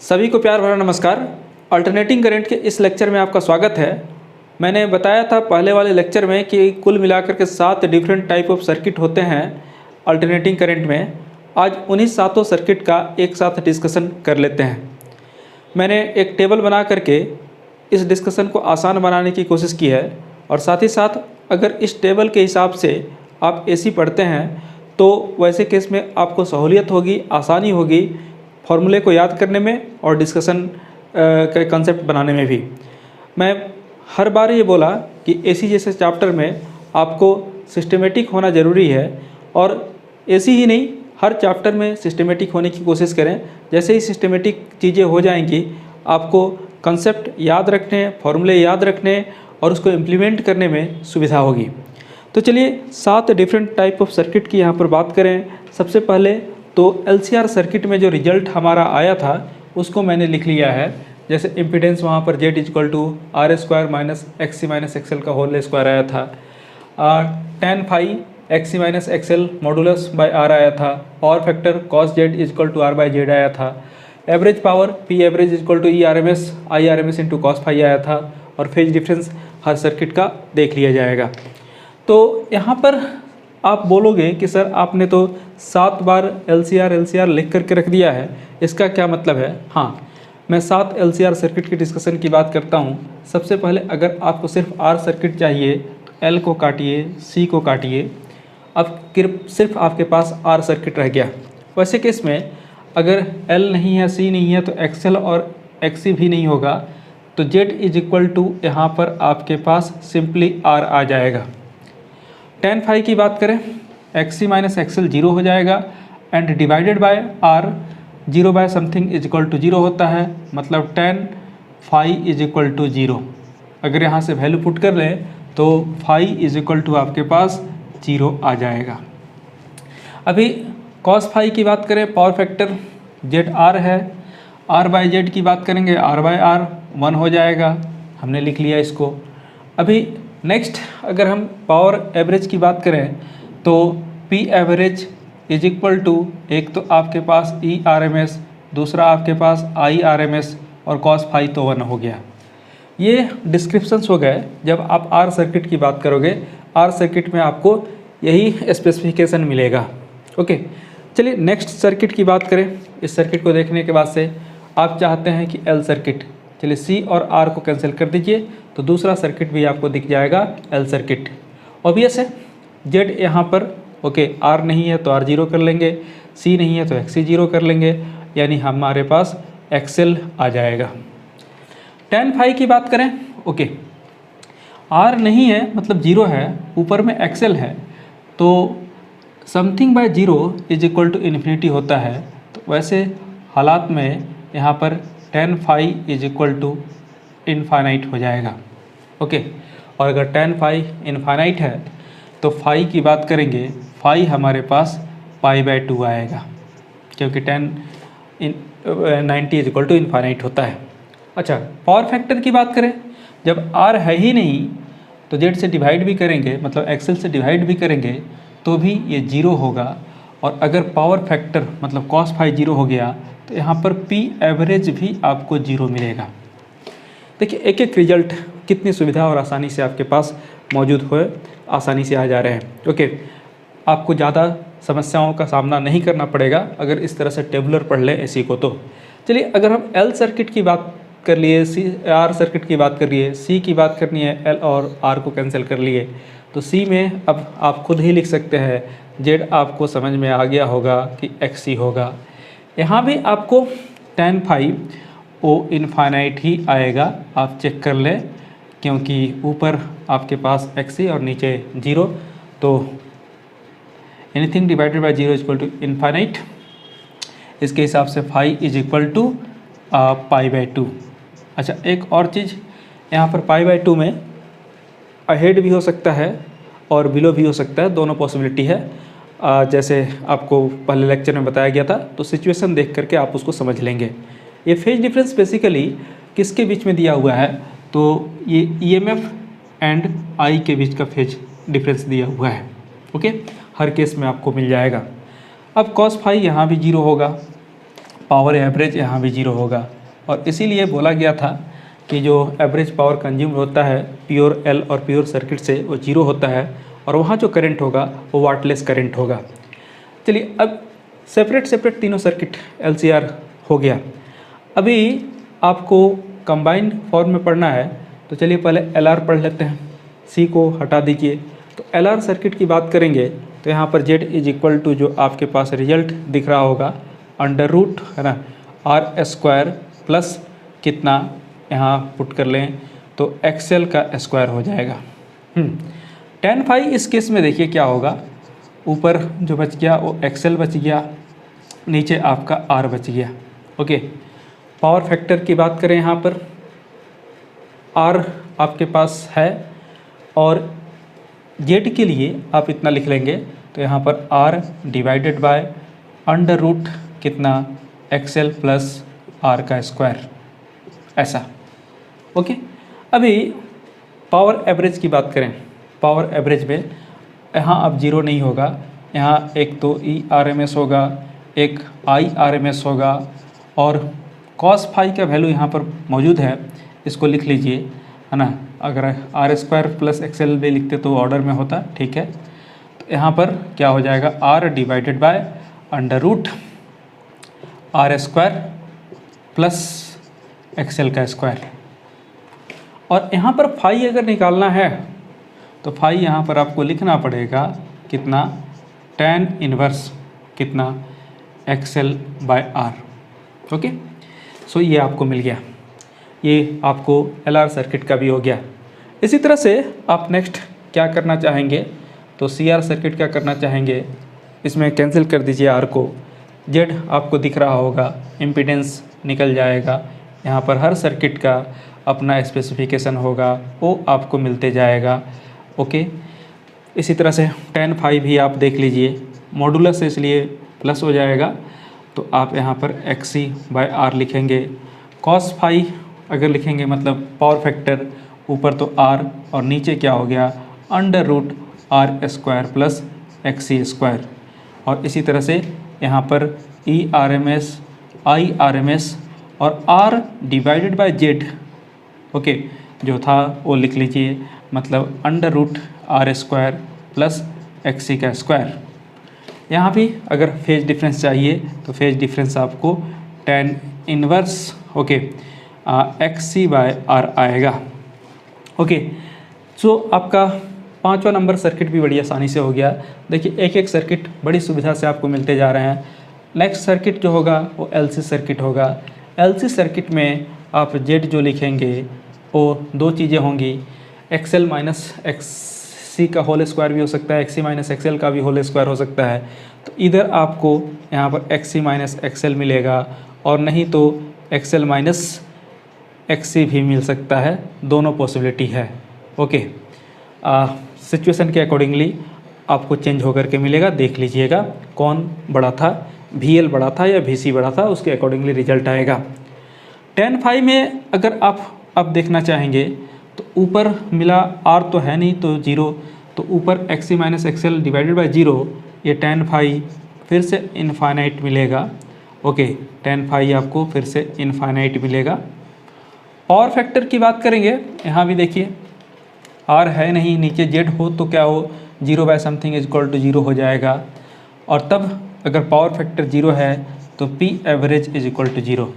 सभी को प्यार भरा नमस्कार। अल्टरनेटिंग करंट के इस लेक्चर में आपका स्वागत है। मैंने बताया था पहले वाले लेक्चर में कि कुल मिलाकर के 7 डिफरेंट टाइप ऑफ सर्किट होते हैं अल्टरनेटिंग करंट में। आज उन्हीं सातों सर्किट का एक साथ डिस्कशन कर लेते हैं। मैंने एक टेबल बना करके इस डिस्कशन को आसान बनाने की कोशिश की है और साथ ही साथ अगर इस टेबल के हिसाब से आप एसी पढ़ते हैं तो वैसे केस में आपको सहूलियत होगी, आसानी होगी फॉर्मूले को याद करने में और डिस्कशन का कंसेप्ट बनाने में भी। मैं हर बार ये बोला कि एसी जैसे चैप्टर में आपको सिस्टमेटिक होना ज़रूरी है और एसी ही नहीं हर चैप्टर में सिस्टमेटिक होने की कोशिश करें। जैसे ही सिस्टमेटिक चीज़ें हो जाएंगी आपको कंसेप्ट याद रखने, फॉर्मूले याद रखने और उसको इम्प्लीमेंट करने में सुविधा होगी। तो चलिए 7 डिफरेंट टाइप ऑफ सर्किट की यहाँ पर बात करें। सबसे पहले तो LCR सर्किट में जो रिजल्ट हमारा आया था उसको मैंने लिख लिया है। जैसे इम्पीडेंस वहाँ पर Z = R² minus XC minus XL का होल स्क्वायर आया था। tan phi XC minus XL modulus by R आया था। Power factor cos Z = R/Z आया था। Average power P average = E/RMS I/RMS × cos phi आया था। और फेज डिफरेंस हर सर्किट का देख लिया जाएगा। तो यहाँ पर आप बोलोगे कि सर आपने तो 7 बार LCR लिख करके रख दिया है, इसका क्या मतलब है? हाँ, मैं 7 LCR सर्किट की डिस्कशन की बात करता हूँ। सबसे पहले अगर आपको सिर्फ R सर्किट चाहिए तो L को काटिए, C को काटिए। अब सिर्फ आपके पास R सर्किट रह गया। वैसे केस में अगर L नहीं है, C नहीं है तो XL और XC भी नहीं होगा, तो Z यहाँ पर आपके पास सिंपली R आ जाएगा। tan phi की बात करें, XC माइनस XL 0 हो जाएगा and divided by R 0 by something = 0 होता है, मतलब tan phi = 0। अगर यहाँ से वैल्यू पुट कर लें तो phi = आपके पास 0 आ जाएगा। अभी cos phi की बात करें, पावर फैक्टर ZR है, R/Z की बात करेंगे R/R 1 हो जाएगा, हमने लिख लिया इसको। अभी नेक्स्ट अगर हम पावर एवरेज की बात करें तो P एवरेज = एक तो आपके पास E/RMS, दूसरा आपके पास I/RMS और cos phi तो 1 हो गया। ये डिस्क्रिप्शंस हो गए। जब आप R सर्किट की बात करोगे, R सर्किट में आपको यही स्पेसिफिकेशन मिलेगा। ओके, चलिए नेक्स्ट सर्किट की बात करें। इस सर्किट को देखने के बाद से आप चाहते हैं कि L सर्किट, चलिए C और R को कैंसिल कर दीजिए तो दूसरा सर्किट भी आपको दिख जाएगा L सर्किट। ऑब्वियस है, Z यहाँ पर ओके, R नहीं है तो R 0 कर लेंगे, C नहीं है तो XC 0 कर लेंगे, यानी हमारे पास XL आ जाएगा। tan phi की बात करें, ओके, R नहीं है मतलब 0 है, ऊपर में XL है तो समथिंग बाय 0 = होता है। तो वैसे हालात में यहाँ पर tan phi = हो जाएगा। ओके, और अगर tan phi इनफाइनाइट है तो phi की बात करेंगे, phi हमारे पास π/2 आएगा क्योंकि tan 90 = होता है। अच्छा, पावर फैक्टर की बात करें, जब R है ही नहीं तो Z से डिवाइड भी करेंगे, मतलब XL से डिवाइड भी करेंगे तो भी ये 0 होगा। और अगर पावर फैक्टर मतलब cos phi 0 हो गया तो यहाँ पर P एवरेज भी आपको 0 मिलेगा। देखिए एक एक रिजल्ट कितनी सुविधा और आसानी से आपके पास मौजूद हो, आसानी से आ जा रहे हैं। ओके, आपको ज़्यादा समस्याओं का सामना नहीं करना पड़ेगा अगर इस तरह से टेबुलर पढ़ लें एसी को। तो चलिए अगर हम L सर्किट की बात कर लिए, R सर्किट की बात कर लिए, C की बात करनी है, L और R को कैंसिल कर लिए तो C में अब आप खुद ही लिख सकते हैं, Z आपको समझ में आ गया होगा कि XC होगा। यहाँ भी आपको tan phi इनफाइनाइट ही आएगा, आप चेक कर लें, क्योंकि ऊपर आपके पास XC और नीचे 0, तो एनीथिंग डिवाइडेड बाय 0 = इनफाइनाइट। इसके हिसाब से phi = π/2। अच्छा, एक और चीज़ यहाँ पर π/2 में अहेड भी हो सकता है और बिलो भी हो सकता है, दोनों पॉसिबिलिटी है। जैसे आपको पहले लेक्चर में बताया गया था, तो सिचुएशन देख करके आप उसको समझ लेंगे। ये फेज डिफरेंस बेसिकली किसके बीच में दिया हुआ है, तो ये EMF एंड I के बीच का फेज डिफरेंस दिया हुआ है। ओके, हर केस में आपको मिल जाएगा। अब cos phi यहाँ भी 0 होगा, पावर एवरेज यहाँ भी 0 होगा। और इसीलिए बोला गया था कि जो एवरेज पावर कंज्यूम होता है प्योर एल और प्योर सर्किट से वो 0 होता है, और वहाँ जो करंट होगा वो वाटलेस करंट होगा। चलिए अब सेपरेट तीनों सर्किट LCR हो गया। अभी आपको कंबाइंड फॉर्म में पढ़ना है, तो चलिए पहले LR पढ़ लेते हैं। C को हटा दीजिए। तो LR सर्किट की बात करेंगे तो यहाँ पर Z इज इक्वल टू जो आपके पास रिजल्ट दिख रहा होगा अंडर रूट है ना R² प्लस कितना यहाँ पुट कर लें तो XL का स्क्वायर हो जाएगा। tan phi इस केस में देखिए क्या होगा, ऊपर जो बच गया वो XL बच गया, नीचे आपका R बच गया। ओके, पावर फैक्टर की बात करें यहाँ पर R आपके पास है और Z के लिए आप इतना लिख लेंगे तो यहाँ पर R divided by under root कितना XL प्लस R का स्क्वायर, ऐसा। ओके, अभी पावर एवरेज की बात करें, पावर एवरेज में यहाँ अब 0 नहीं होगा, यहाँ एक तो ERMS होगा, एक IRMS होगा, और cos phi का वैल्यू यहाँ पर मौजूद है, इसको लिख लीजिए है ना। अगर R² प्लस XL भी लिखते तो ऑर्डर में होता, ठीक है। तो यहाँ पर क्या हो जाएगा R divided by under root R² plus XL का स्क्वायर। और यहाँ पर फाई अगर निकालना है तो फाई यहाँ पर आपको लिखना पड़ेगा कितना tan इनवर्स कितना XL बाय R। ओके, सो ये आपको मिल गया, ये आपको LR सर्किट का भी हो गया। इसी तरह से आप नेक्स्ट क्या करना चाहेंगे तो CR सर्किट क्या करना चाहेंगे, इसमें कैंसिल कर दीजिए R को, Z आपको दिख रहा होगा, इम्पीडेंस निकल जाएगा, यहाँ पर हर सर्किट का अपना स्पेसिफिकेशन होगा, वो आपको मिलते जाएगा। ओके, इसी तरह से tan phi भी आप देख लीजिए, मॉडुलस है इसलिए प्लस हो जाएगा, तो आप यहाँ पर XC बाय R लिखेंगे। cos phi अगर लिखेंगे मतलब पावर फैक्टर, ऊपर तो R और नीचे क्या हो गया under root R² plus XC square. और इसी तरह से यहाँ पर ERMS IRMS और R divided by Z, okay, जो था वो लिख लीजिए, मतलब under root R² plus XC का स्क्वायर। यहाँ भी अगर फेज डिफरेंस चाहिए तो फेज डिफरेंस आपको tan inverse okay XC by R आएगा। ओके, सो आपका 5वां नंबर सर्किट भी बड़ी आसानी से हो गया। देखिए एक एक सर्किट बड़ी सुविधा से आपको मिलते जा रहे हैं। नेक्स्ट सर्किट जो होगा वो LC सर्किट होगा। LC सर्किट में आप Z जो लिखेंगे वो दो चीज़ें होंगी, XL माइनस XC का होल स्क्वायर भी हो सकता है, XC माइनस XL का भी होल स्क्वायर हो सकता है। तो इधर आपको यहाँ पर XC माइनस XL मिलेगा और नहीं तो XL माइनस XC भी मिल सकता है, दोनों पॉसिबिलिटी है। ओके, सिचुएशन के अकॉर्डिंगली आपको चेंज होकर के मिलेगा, देख लीजिएगा कौन बड़ा था, VL बड़ा था या VC बड़ा था, उसके अकॉर्डिंगली रिजल्ट आएगा। tan phi में अगर आप अब देखना चाहेंगे तो ऊपर मिला R तो है नहीं तो 0, तो ऊपर XC minus XL divided by 0, ये tan phi फिर से इनफाइनाइट मिलेगा। ओके, tan phi आपको फिर से इनफाइनाइट मिलेगा। पावर फैक्टर की बात करेंगे, यहाँ भी देखिए R है नहीं, नीचे Z हो तो क्या हो 0 by something is equal to 0 हो जाएगा। और तब अगर पावर फैक्टर 0 है तो P average is equal to 0।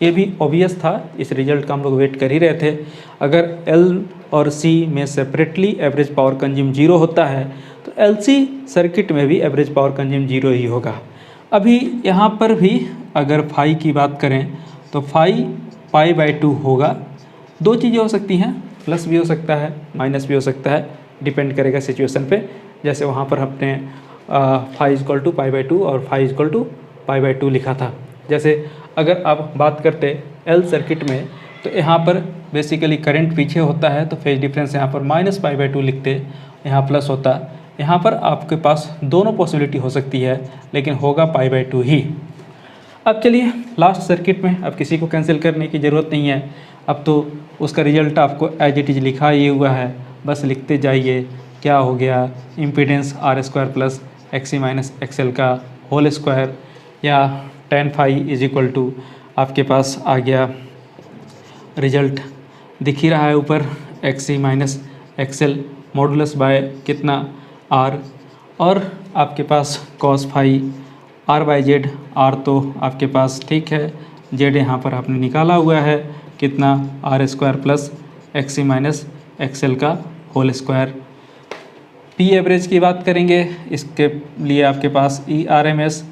ये भी ऑब्वियस था, इस रिजल्ट का हम लोग वेट कर ही रहे थे। अगर L और C में सेपरेटली एवरेज पावर कंज्यूम 0 होता है तो LC सर्किट में भी एवरेज पावर कंज्यूम 0 ही होगा। अभी यहाँ पर भी अगर फाई की बात करें तो फाई पाई बाई 2 होगा। दो चीज़ें हो सकती हैं, प्लस भी हो सकता है माइनस भी हो सकता है, डिपेंड करेगा सिचुएशन पे। जैसे वहाँ पर हमने phi equal to pi by 2 और phi equal to pi by 2 लिखा था। जैसे अगर आप बात करते L सर्किट में तो यहाँ पर बेसिकली करंट पीछे होता है तो फेज डिफरेंस यहाँ पर माइनस पाई बाई 2 लिखते, यहाँ प्लस होता। यहाँ पर आपके पास दोनों पॉसिबिलिटी हो सकती है लेकिन होगा पाई बाई 2 ही। अब चलिए लास्ट सर्किट में, अब किसी को कैंसिल करने की ज़रूरत नहीं है, अब तो उसका रिजल्ट आपको एज इट इज लिखा ही हुआ है, बस लिखते जाइए। क्या हो गया, impedance R² plus XC minus XL का होल स्क्वायर या tan phi is equal to आपके पास आ गया, रिजल्ट दिख ही रहा है ऊपर, XC minus XL modulus by कितना R, और आपके पास cos phi R by Z, R तो आपके पास ठीक है, Z यहाँ पर आपने निकाला हुआ है कितना R square plus XC minus XL का होल स्क्वायर। पी एवरेज की बात करेंगे, इसके लिए आपके पास ERMS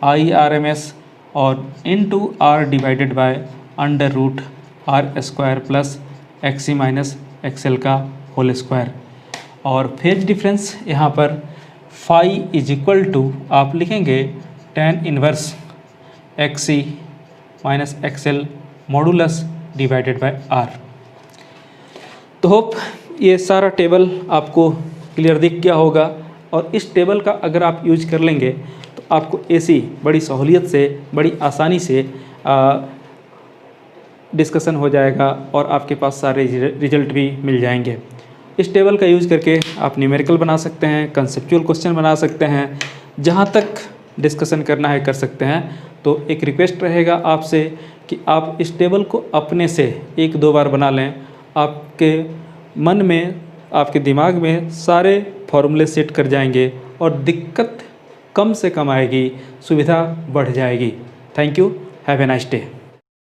IRMS और into R divided by under root R square plus XC minus XL का होल स्क्वायर। और फेज डिफरेंस यहाँ पर फाई इज इक्वल टू आप लिखेंगे tan inverse XC minus XL modulus divided by R। तो hope ये सारा टेबल आपको क्लियर दिख गया होगा, और इस टेबल का अगर आप यूज कर लेंगे तो आपको ऐसी बड़ी सहूलियत से, बड़ी आसानी से डिस्कशन हो जाएगा और आपके पास सारे रिजल्ट भी मिल जाएंगे। इस टेबल का यूज करके आप न्यूमेरिकल बना सकते हैं, कंसेप्चुअल क्वेश्चन बना सकते हैं, जहाँ तक डिस्कशन करना है कर सकते हैं। तो एक रिक्वेस्ट रहेगा आपसे कि आप इस टेबल को अपने से 1-2 बार बना लें, आपके मन में, आपके दिमाग में सारे फॉर्मूले सेट कर जाएंगे और दिक्कत कम से कम आएगी, सुविधा बढ़ जाएगी। Thank you, have a nice day.